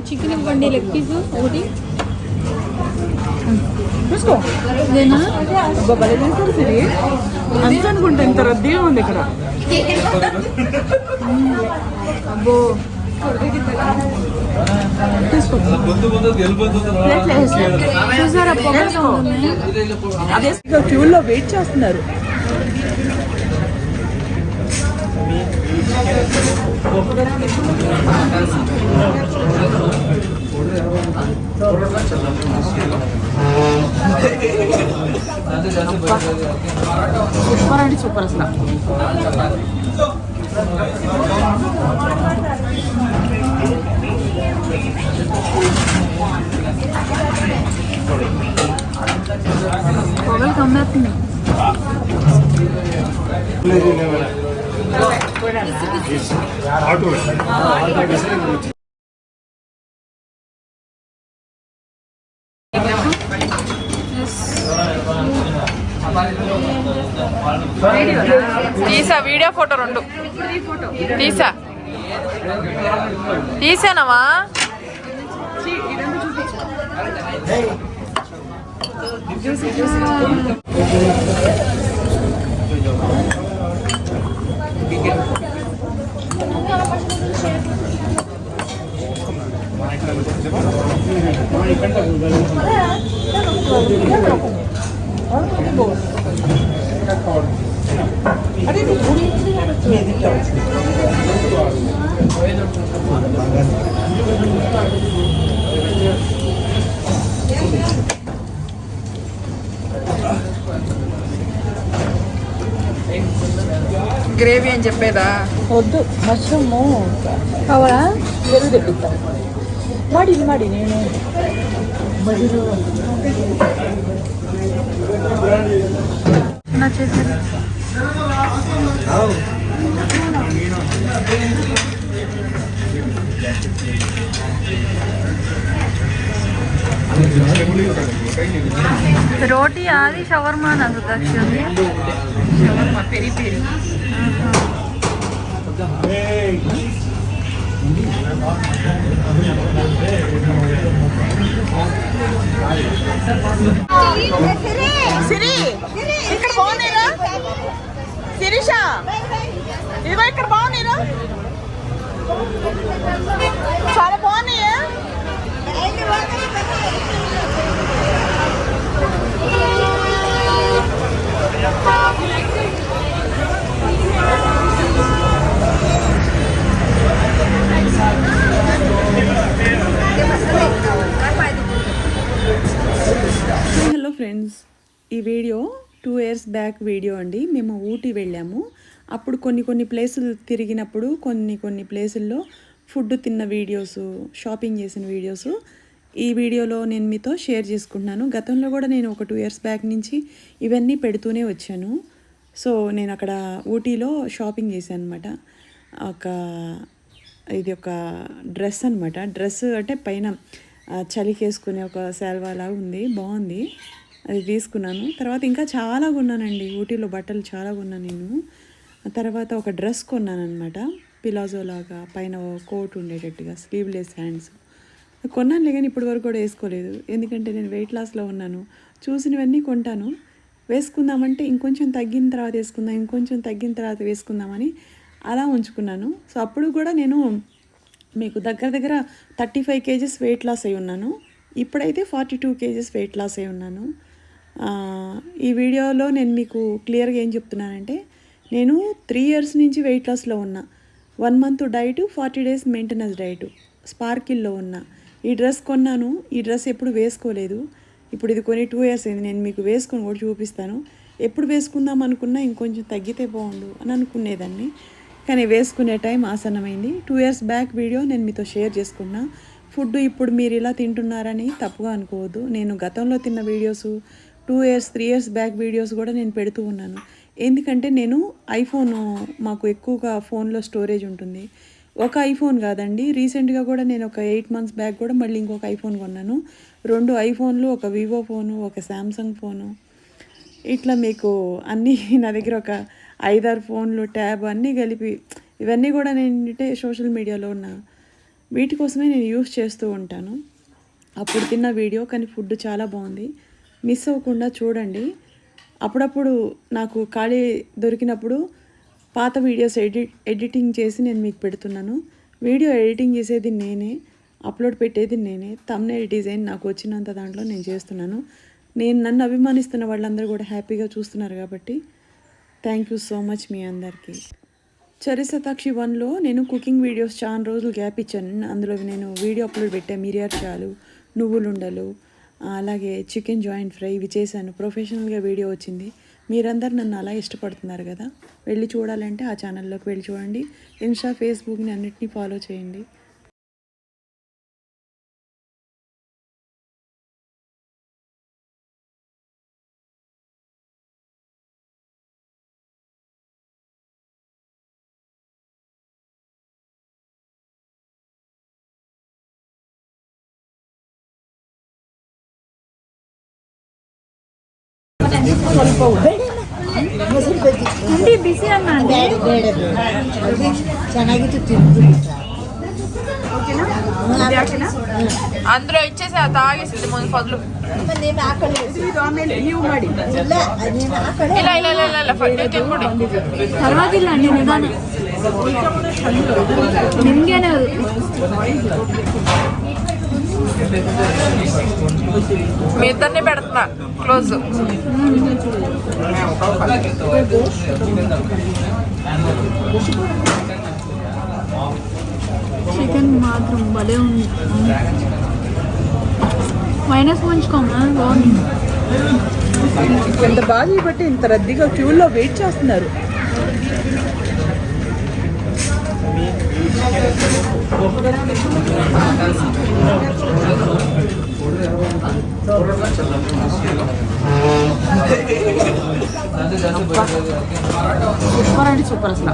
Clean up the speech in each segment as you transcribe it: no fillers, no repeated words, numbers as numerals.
Chicken ఇవ్వండి, leg piece ఒకటి చూసుకో. ఇదేనా? అబ్బా భలే చేస్తారు సిరి. అంత అనుకుంటా ఇంత రద్దీగా ఉంది ఇక్కడ. అబ్బో చూసారా పొగలుగా ఉంటుంది. అదే క్యూలో వెయిట్ చేస్తున్నారు. సూపర్ అంటే సూపర్ అసలు. పొగలు కమ్మేస్తుంది. తీసా వీడియో ఫోటో రెండు తీసానవా. గ్రేవీ అని చెప్పేదా? వద్దు, మష్రూమ్ కావాలా? పెరుగు తెప్పిస్తాను. ಮಾಡಿ నేను చేసేది. रोटी आदि शवर्मा ना दक्षिण शवर्मा पेरी पेरी సిరి ఇక్కడ బాగున్నాయిరా శిరీష ఇదిగో ఇక్కడ బాగున్నాయిరా చాలా బాగున్నాయా హలో ఫ్రెండ్స్, ఈ వీడియో 2 years బ్యాక్ వీడియో అండి. మేము ఊటీ వెళ్ళాము. అప్పుడు కొన్ని ప్లేసులు తిరిగినప్పుడు కొన్ని ప్లేసుల్లో ఫుడ్ తిన్న వీడియోస్, షాపింగ్ చేసిన వీడియోస్ ఈ వీడియోలో నేను మీతో షేర్ చేసుకుంటున్నాను. గతంలో కూడా నేను ఒక 2 years బ్యాక్ నుంచి ఇవన్నీ పెడుతూనే వచ్చాను. సో నేను అక్కడ ఊటీలో షాపింగ్ చేశాను అనమాట. ఇది ఒక డ్రెస్ అనమాట. డ్రెస్ అంటే పైన చలికి వేసుకునే ఒక శాల్వా లాగా ఉంది, బాగుంది. అది తీసుకున్నాను. తర్వాత ఇంకా చాలా కొన్నానండి. ఊటీలో బట్టలు చాలా కొన్నాను నేను. తర్వాత ఒక డ్రెస్ కొన్నాను అనమాట, పిలాజో లాగా, పైన కోట్ ఉండేటట్టుగా, స్లీవ్లెస్ హ్యాండ్స్ కొన్నానులే. కానీ ఇప్పటి వరకు కూడా వేసుకోలేదు, ఎందుకంటే నేను వెయిట్ లాస్లో ఉన్నాను. చూసినవన్నీ కొంటాను, వేసుకుందామంటే ఇంకొంచెం తగ్గిన తర్వాత వేసుకుందాం, ఇంకొంచెం తగ్గిన తర్వాత వేసుకుందామని అలా ఉంచుకున్నాను. సో అప్పుడు కూడా నేను మీకు దగ్గర 35 kgs వెయిట్ లాస్ అయి ఉన్నాను. ఇప్పుడైతే 42 kgs వెయిట్ లాస్ అయి ఉన్నాను. ఈ వీడియోలో నేను మీకు క్లియర్గా ఏం చెప్తున్నానంటే, నేను 3 years నుంచి వెయిట్ లాస్లో ఉన్నా. 1 month diet, 40 days maintenance diet, స్పార్కిల్లో ఉన్నా. ఈ డ్రెస్ కొన్నాను. ఈ డ్రెస్ ఎప్పుడు వేసుకోలేదు. ఇప్పుడు ఇది కొని 2 years అయింది. నేను మీకు వేసుకొని కూడా చూపిస్తాను. ఎప్పుడు వేసుకుందాం అనుకున్నా ఇంకొంచెం తగ్గితే బాగుండు అని అనుకునేదాన్ని, కానీ వేసుకునే టైం ఆసన్నమైంది. 2 years బ్యాక్ వీడియో నేను మీతో షేర్ చేసుకున్నా. ఫుడ్ ఇప్పుడు మీరు ఇలా తింటున్నారని తప్పుగా అనుకోవద్దు. నేను గతంలో తిన్న videos 2 years 3 years back videos కూడా నేను పెడుతూ ఉన్నాను. ఎందుకంటే నేను ఐఫోన్, మాకు ఎక్కువగా ఫోన్లో స్టోరేజ్ ఉంటుంది. ఒక ఐఫోన్ కాదండి, రీసెంట్గా కూడా నేను ఒక 8 months బ్యాక్ కూడా మళ్ళీ ఇంకొక ఐఫోన్ కొన్నాను. 2 ఐఫోన్లు, ఒక వివో ఫోను, ఒక శాంసంగ్ ఫోను, ఇట్లా మీకు అన్నీ నా దగ్గర ఒక 5-6 ఫోన్లు, ట్యాబ్ అన్నీ కలిపి, ఇవన్నీ కూడా నేను సోషల్ మీడియాలో ఉన్న వీటి కోసమే నేను యూస్ చేస్తూ ఉంటాను. అప్పుడు తిన్న వీడియో, కానీ ఫుడ్ చాలా బాగుంది. మిస్ అవ్వకుండా చూడండి. అప్పుడప్పుడు నాకు ఖాళీ దొరికినప్పుడు పాత వీడియోస్ ఎడిటింగ్ చేసి నేను మీకు పెడుతున్నాను. వీడియో ఎడిటింగ్ చేసేది నేనే, అప్లోడ్ పెట్టేది నేనే, థంబ్నెయిల్ డిజైన్ నాకు వచ్చినంత దాంట్లో నేను చేస్తున్నాను. నన్ను అభిమానిస్తున్న వాళ్ళందరూ కూడా హ్యాపీగా చూస్తున్నారు కాబట్టి థ్యాంక్ యూ సో మచ్ మీ అందరికీ. చరిశతాక్షి 1లో నేను కుకింగ్ వీడియోస్ చాలా రోజులు గ్యాప్ ఇచ్చాను. అందులో నేను వీడియో అప్లోడ్ పెట్టాను. మిరియాల చాలు, నువ్వులుండలు, అలాగే చికెన్ జాయింట్ ఫ్రై ఇవి చేశాను. ప్రొఫెషనల్గా వీడియో వచ్చింది. మీరందరూ నన్ను అలా ఇష్టపడుతున్నారు కదా, వెళ్ళి చూడాలంటే ఆ ఛానల్లోకి వెళ్ళి చూడండి. ఇన్స్టా, ఫేస్బుక్ని అన్నిటినీ ఫాలో చేయండి. ಬಿಸಿ ಅನ್ನ ಚೆನ್ನಾಗಿತ್ತು ತಿಂದು అందులో ఇచ్చేసి తాగేసింది ముందు పదులు. నేను ఆకలి ನೀವು ಮಾಡಿ ಇಲ್ಲ నేను ఆకలి ಇಲ್ಲ ಇಲ್ಲ ಇಲ್ಲ ಇಲ್ಲ ನೀವು ತಿನ್ಬಿಡಿ, ಪರವಾಗಿಲ್ಲ. ನೀವು ನಿಧಾನ, ನಿಮ್ಗೇನೆ మీ ఇద్దరిని పెడుతున్నా క్లోజ్. చికెన్ మాత్రం భలే ఉంది. మైనస్ ఉంచుకోమా, బాగుంది. ఎంత బాగా బట్టి ఇంత రద్దీగా క్యూలో వెయిట్ చేస్తున్నారు. సూపర్ అంటే సూపర్ అసలు.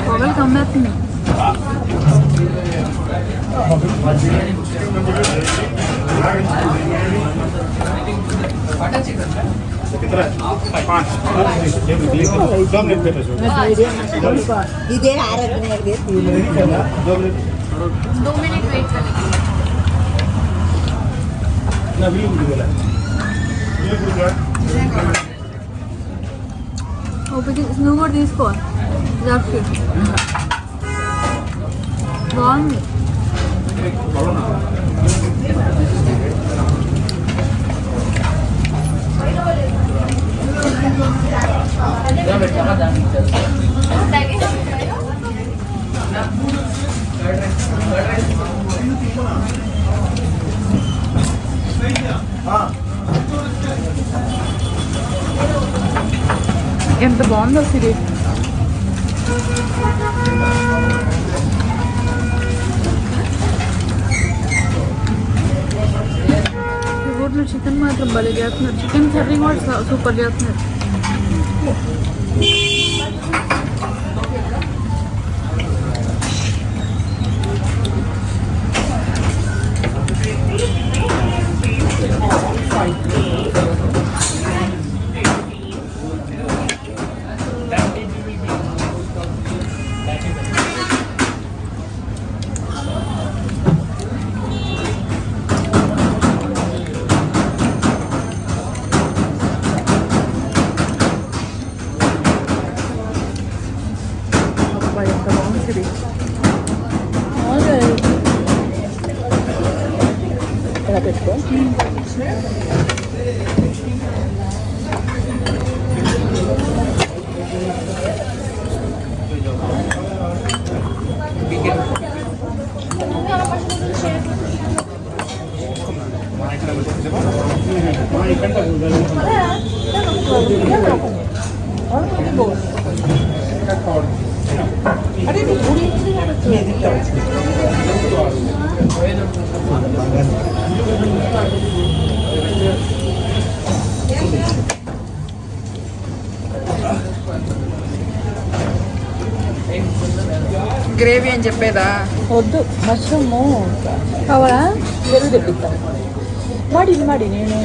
పొగలు కమ్మేస్తుంది. ఇదే ఆరోగ్యం 2 मिनट वेट करें. నువ్వు కూడా తీసుకో, బాగుంది. ఎంత బాగుందో సిరి. ఊర్లో చికెన్ మాత్రం భలే చేస్తున్నారు. చికెన్ కర్రీ కూడా సూపర్ చేస్తున్నారు. ఎంత బాగుంది సిరి. ఇలా పెట్టుకో. గ్రేవీ అని చెప్పేదా? వద్దు, మష్రూమ్ కావాలా? పెరుగు తెప్పిస్తాను. ಮಾಡಿ ನೀನು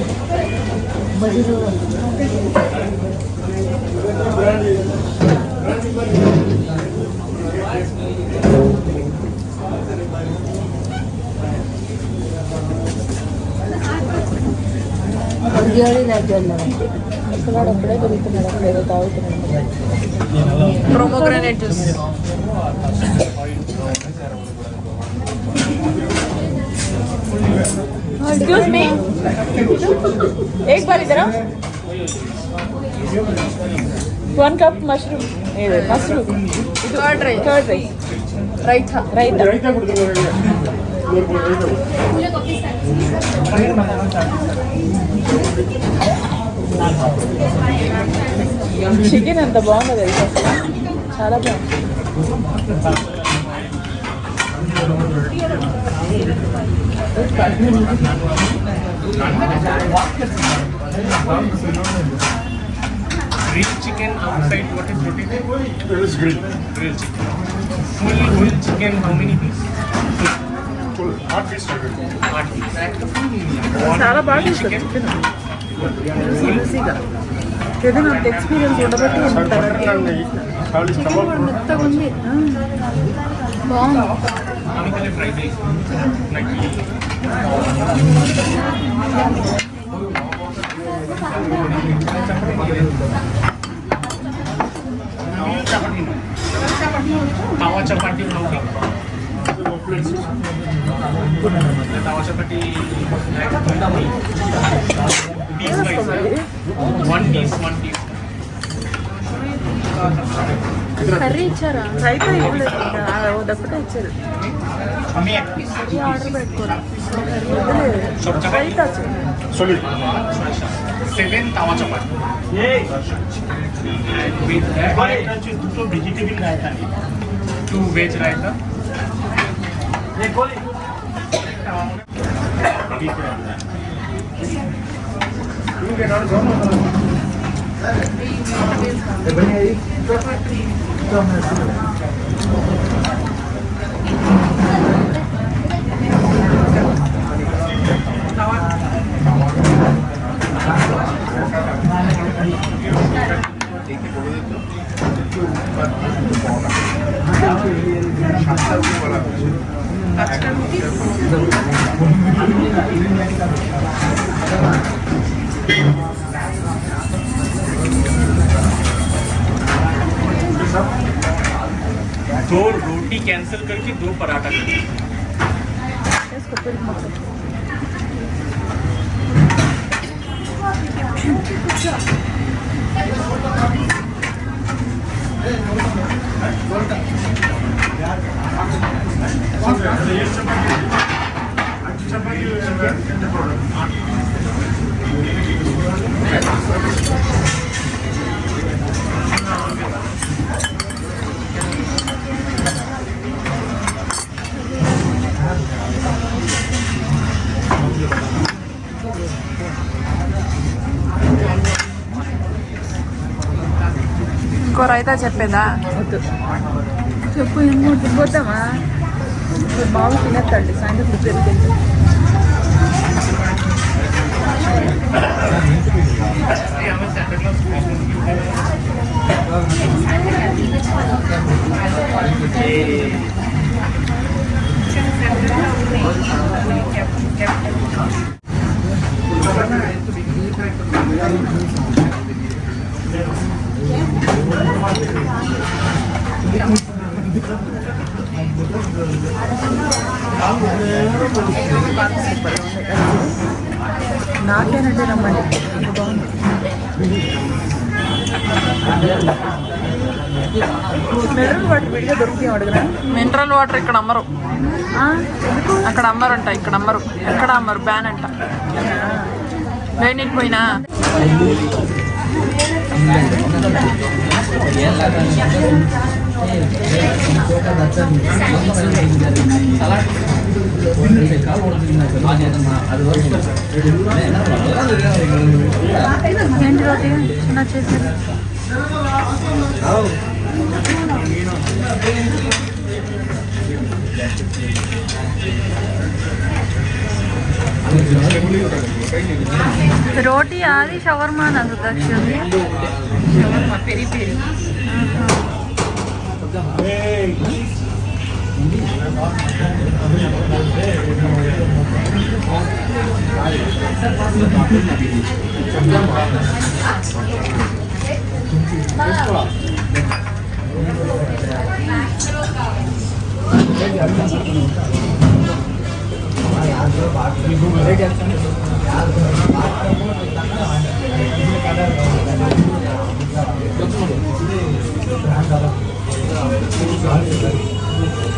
Pomegranate juice. Excuse me. एक बार इधर आओ. 1 cup mushroom. Mushroom. Curd rice. Raita. Chicken ఎంత బాగుందో తెలుసా చాలా బాగుంది Grilled chicken outside, what is rotated? It is grilled chicken. Full chicken, how many pieces? Full, 8 pieces. 8 pieces. చాలా బాగా చికెన్ ఏదైనా అంత ఎక్స్పీరియన్స్ ఉండబట్టి చికెన్ కూడా మెత్తగా ఉంది బాగుంది Fried rice. Tawa chapati floating. Tawa chapati piece wise. One piece. Curry ఇచ్చారా రైతా ఇవ్వలేదు ఒకటే ఇచ్చారు हमें एक piece. ఆర్డర్ పెట్టుకోరా Shop chapati. Raita Solid. 7 tawa chapati. With that, 2 vegetable raita. 2 veg raita. दो रोटी कैंसिल करके 2 पराठा कर दीजिए। ఇంకో రైతా చెప్పేదా చెప్పు ఏమో తినబోద్దామా బాబు తినేస్తాండి సాయంత్రం ప్రిపేర్ తింటాం నాకేనంటే రమ్మండి మినరల్ వాటర్ విడిగా దొరుకుతాయి అడగరా మినరల్ వాటర్ ఇక్కడ అమ్మరు అక్కడ అమ్మరంట ఇక్కడ అమ్మరు ఎక్కడ అమ్మరు బ్యాన్ అంట వేణికి పోయినా ఏంటి రోటీ చిన్న చేసేది రోటీ అది షవర్మా నాకు దక్షింది షవర్మా పెరి పెరి.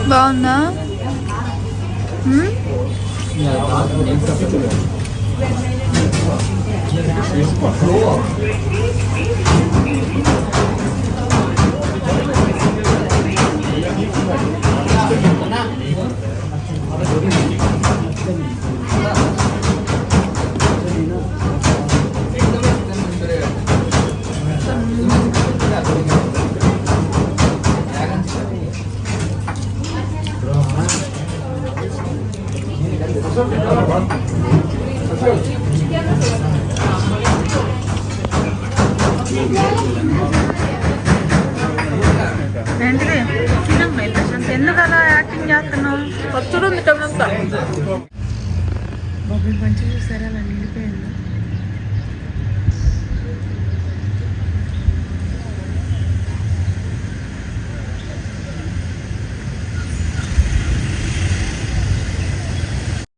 బాగుందా? ఏంటిది తినమ్మా ప్రశాంత్, ఎందుకు అలా యాక్టింగ్ చేస్తున్నావు? పచ్చడి ఉంది కదంతా. బాబు మంచిగా చూసారా అలా నిండిపోయిందా?